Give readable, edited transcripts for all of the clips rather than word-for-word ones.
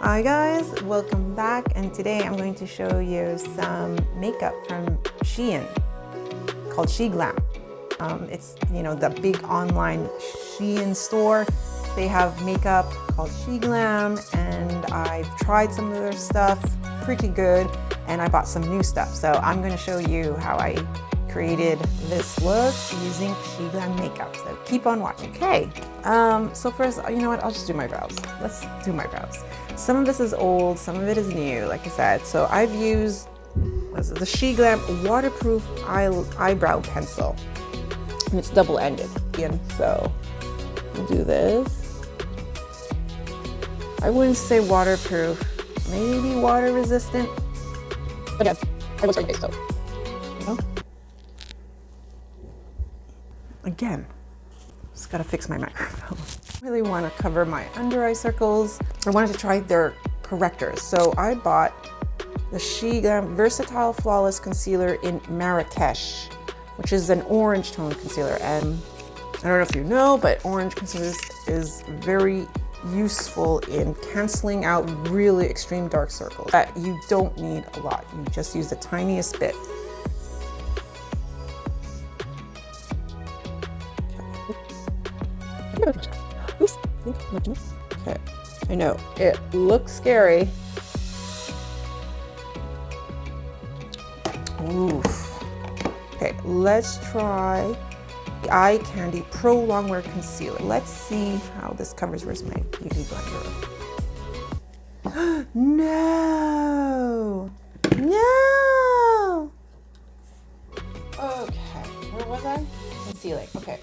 Hi guys, welcome back, and today I'm going to show you some makeup from Shein called SHEGlam. It's, you know, the big online Shein store. They have makeup called SHEGlam, and I've tried some of their stuff, pretty good, and I bought some new stuff. So I'm going to show you how I created this look using SHEGlam makeup. So keep on watching. Okay, so first, you know what, I'll just do my brows. Let's do my brows. Some of this is old, some of it is new, like I said. So I've used the SHEGlam waterproof eyebrow pencil, and it's double-ended. And so we'll do this. I wouldn't say waterproof, maybe water resistant. But yeah, I was face, so. Again, just gotta fix my microphone. I really want to cover my under eye circles. I wanted to try their correctors. So I bought the SHEGlam Versatile Flawless Concealer in Marrakesh, which is an orange tone concealer. And I don't know if you know, but orange concealer is very useful in canceling out really extreme dark circles. But you don't need a lot. You just use the tiniest bit. Okay, I know it looks scary. Oof. Okay, let's try the Candy Prolongwear concealer. Let's see how this covers. Where's my beauty blender? No! No! Okay, where was I? Concealing. Okay.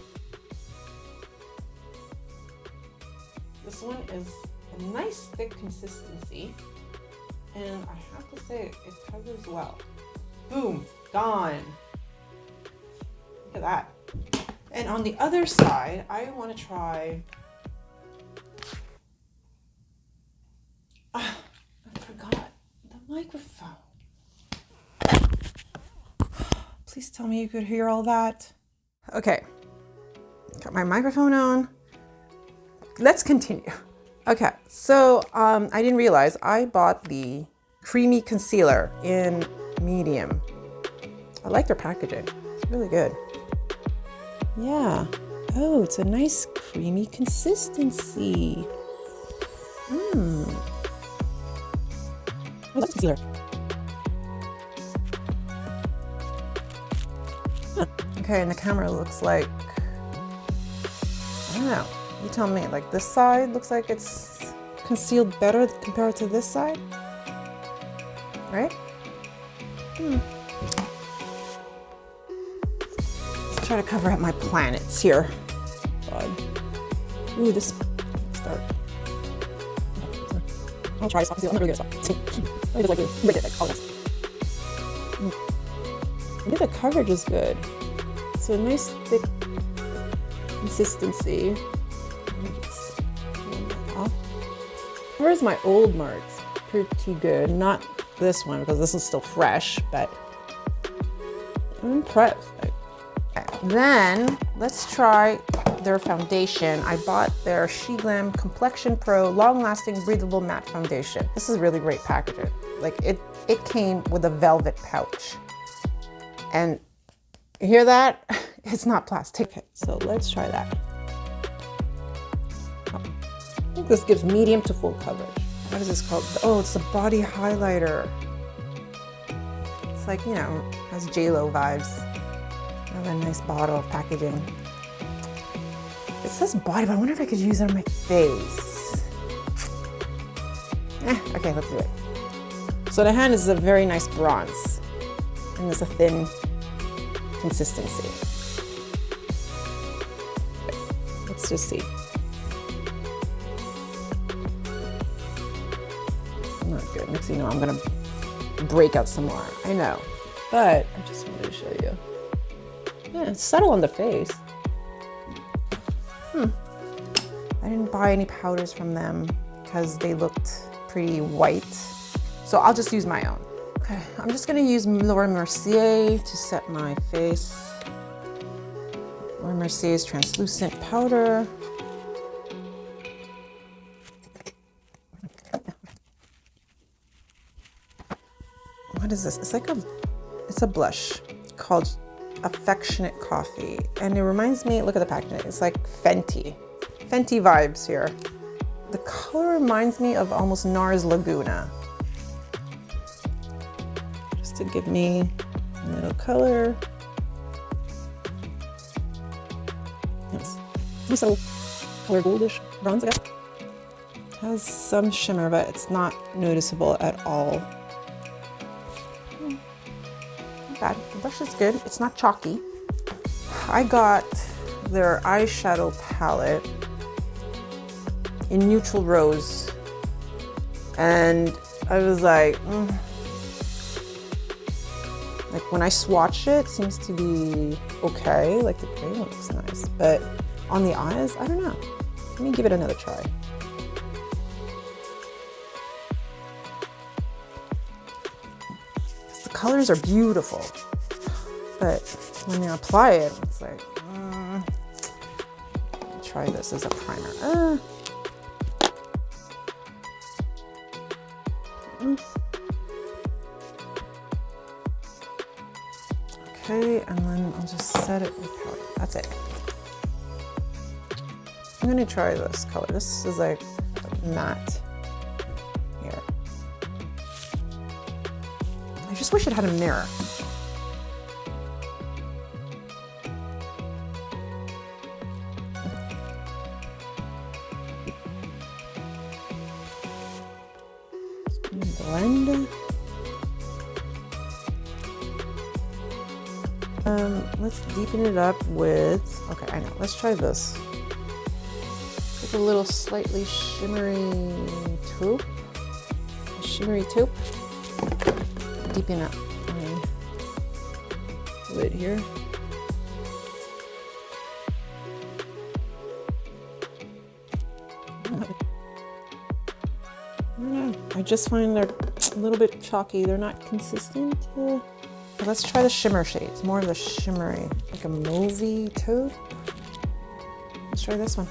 This one is a nice thick consistency, and I have to say it covers well. Boom, gone. Look at that. And on the other side, I want to try. I forgot the microphone. Please tell me you could hear all that. Okay, got my microphone on. Let's continue. Okay, so I didn't realize I bought the creamy concealer in medium. I like their packaging. It's really good. Yeah. Oh, it's a nice creamy consistency. I like concealer. Huh. Okay, and the camera looks like, I don't know. You tell me, like this side looks like it's concealed better compared to this side, right? Let's try to cover up my planets here. God. Ooh, this is dark. I'll try to stop concealing. I'm not really gonna stop. I just like to break it like all this. I think the coverage is good. So a nice thick consistency. Where's my old marks? Pretty good. Not this one because this is still fresh, but I'm impressed. Okay. Then let's try their foundation. I bought their SHEGlam Complexion Pro Long-Lasting Breathable Matte Foundation. This is really great packaging. Like it came with a velvet pouch. And you hear that? It's not plastic. Okay, so let's try that. I think this gives medium to full coverage. What is this called? Oh, it's a body highlighter. It's like, you know, has J-Lo vibes. Another nice bottle of packaging. It says body, but I wonder if I could use it on my face. Okay, let's do it. So the hand is a very nice bronze, and there's a thin consistency. Okay, let's just see. Not good. Next thing you know, I'm gonna break out some more. I know, but I just wanted to show you. Yeah, it's subtle on the face. I didn't buy any powders from them because they looked pretty white. So I'll just use my own. Okay, I'm just gonna use Mercier to set my face. Mercier's translucent powder. what is this? It's a blush called Affectionate Coffee. And it reminds me, look at the packaging, it's like Fenty vibes here. The color reminds me of almost NARS Laguna. Just to give me a little color. Yes. It's so color goldish, bronze, I guess. Has some shimmer, but it's not noticeable at all. Not bad. The brush is good. It's not chalky. I got their eyeshadow palette in neutral rose, and I was like, like when I swatch it, it seems to be okay. Like the gray one looks nice, but on the eyes, I don't know. Let me give it another try. The colors are beautiful, but when you apply it, it's like, try this as a primer. Okay, and then I'll just set it with powder. That's it. I'm gonna try this color. This is like matte here. I just wish it had a mirror. Blend. Let's deepen it up with, okay, I know, let's try this. With a little slightly shimmery taupe. A shimmery taupe. Deepen up my lid here. I just find they're a little bit chalky. They're not consistent. Let's try the shimmer shades. More of the shimmery, like a mauvey taupe. Let's try this one.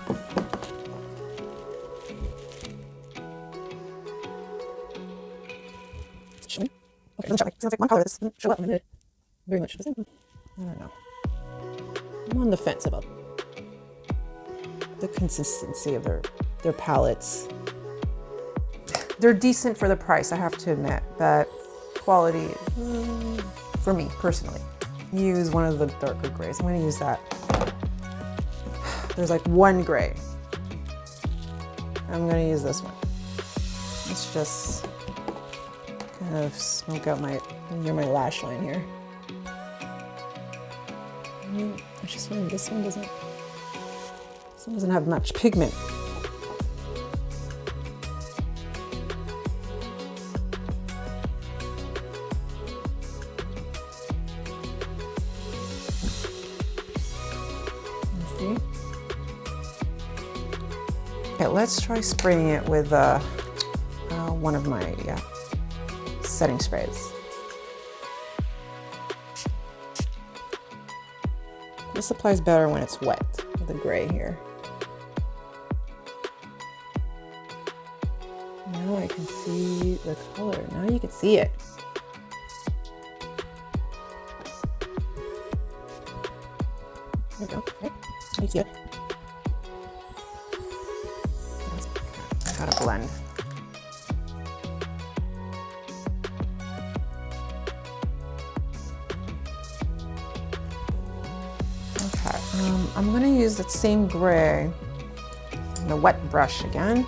Okay, doesn't show, sounds like one color. This doesn't show up in the mood very much, does it? I don't know. I'm on the fence about the consistency of their palettes. They're decent for the price, I have to admit, but quality, for me personally, use one of the darker grays. I'm going to use that. There's like one gray. I'm going to use this one. Let's just kind of smoke out near my lash line here. I just find this one doesn't have much pigment. Okay, let's try spraying it with one of my setting sprays. This applies better when it's wet, with the gray here. Now I can see the color. Now you can see it. There we go. Okay. You see it. How to blend. Okay, I'm gonna use that same gray, the wet brush again.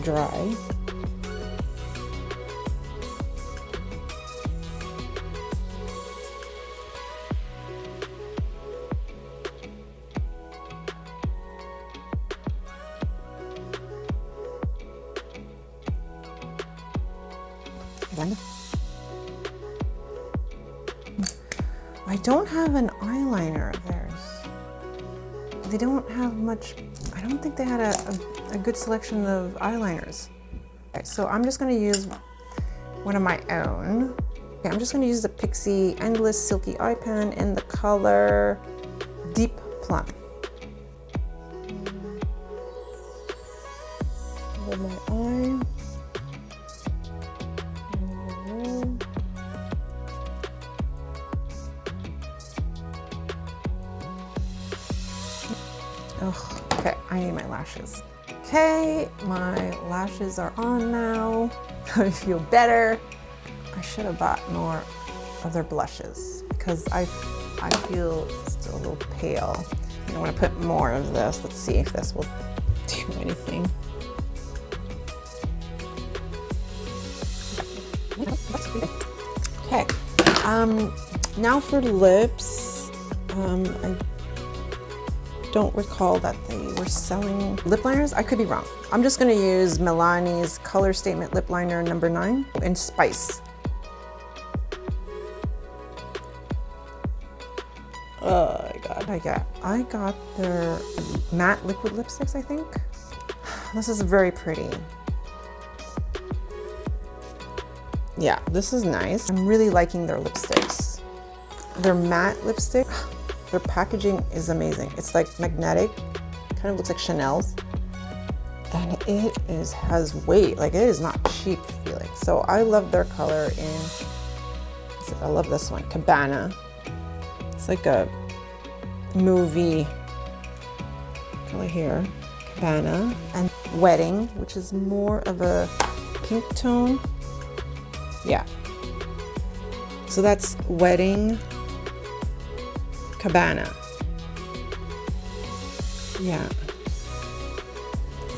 Dry. Blend. I don't have an eyeliner of theirs. They don't have much. I don't think they had a good selection of eyeliners. Okay, so I'm just gonna use one of my own. Okay, I'm just gonna use the Pixi Endless Silky Eye Pen in the color Deep Plum. Over my eye. Oh, okay, I need my lashes. Okay, my lashes are on now. I feel better. I should have bought more of their blushes because I feel still a little pale. I want to put more of this. Let's see if this will do anything. Okay, now for lips. I don't recall that they were selling lip liners. I could be wrong. I'm just gonna use Milani's Color Statement Lip Liner number 9 in Spice. Oh my God. I got their matte liquid lipsticks, I think. This is very pretty. Yeah, this is nice. I'm really liking their lipsticks. Their matte lipstick, their packaging is amazing. It's like magnetic, kind of looks like Chanel's. And it has weight, like it is not cheap feeling. So I love their color in, I love this one, Cabana. It's like a movie color here, Cabana. And Wedding, which is more of a pink tone. Yeah. So that's Wedding, Cabana. Yeah.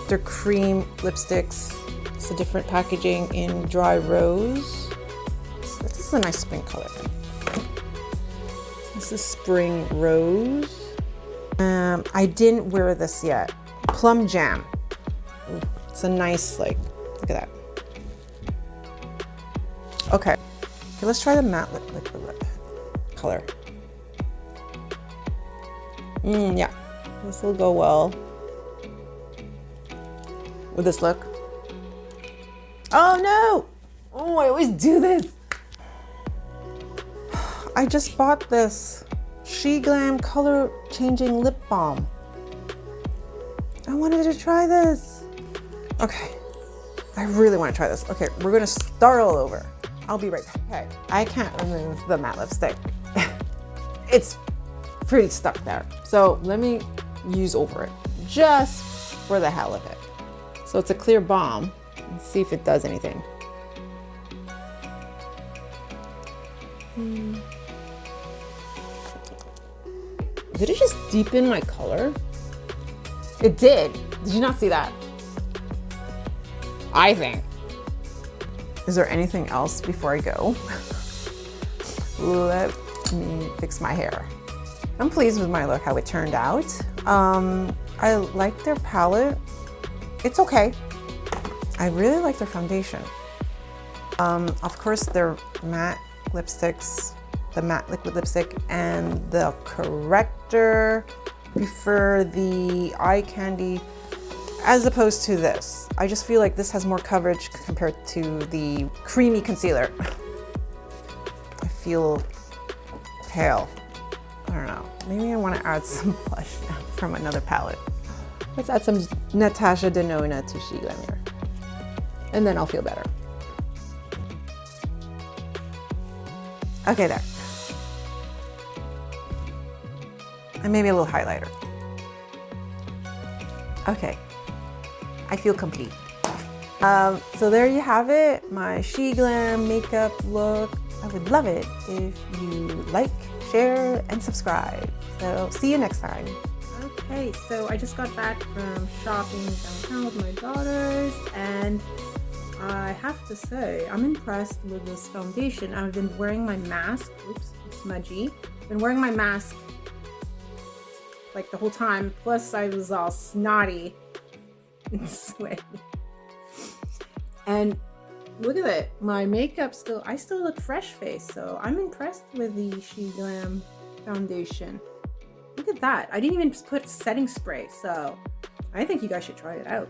They're cream lipsticks. It's a different packaging in Dry Rose. This is a nice spring color. This is Spring Rose. I didn't wear this yet. Plum Jam. Ooh, it's a nice, like, look at that. Okay, let's try the matte liquid lip color. Yeah, this will go well with this look. Oh no! Oh, I always do this. I just bought this SHEGlam color changing lip balm. I wanted to try this. Okay, I really want to try this. Okay, we're gonna start all over. I'll be right back. Okay, I can't remove the matte lipstick. It's pretty stuck there. So let me use over it just for the hell of it. So it's a clear balm. Let's see if it does anything. Did it just deepen my color? It did. Did you not see that? I think. Is there anything else before I go? Let me fix my hair. I'm pleased with my look, how it turned out. I like their palette. It's okay. I really like their foundation. Of course, their matte lipsticks, the matte liquid lipstick and the Corrector. Prefer the eye candy as opposed to this. I just feel like this has more coverage compared to the creamy concealer. I feel pale. I don't know. Maybe I want to add some blush from another palette. Let's add some Natasha Denona to SHEGlam here. And then I'll feel better. Okay, there. And maybe a little highlighter. Okay. I feel complete. So there you have it, my SHEGlam makeup look. I would love it if you like, share, and subscribe. So see you next time. Okay, so I just got back from shopping downtown with my daughters, and I have to say, I'm impressed with this foundation. I've been wearing my mask. Oops, it's smudgy. Been wearing my mask like the whole time. Plus I was all snotty and sweaty. And look at it, my makeup I still look fresh faced. So I'm impressed with the SHEGlam foundation. Look at that. I didn't even put setting spray. So I think you guys should try it out.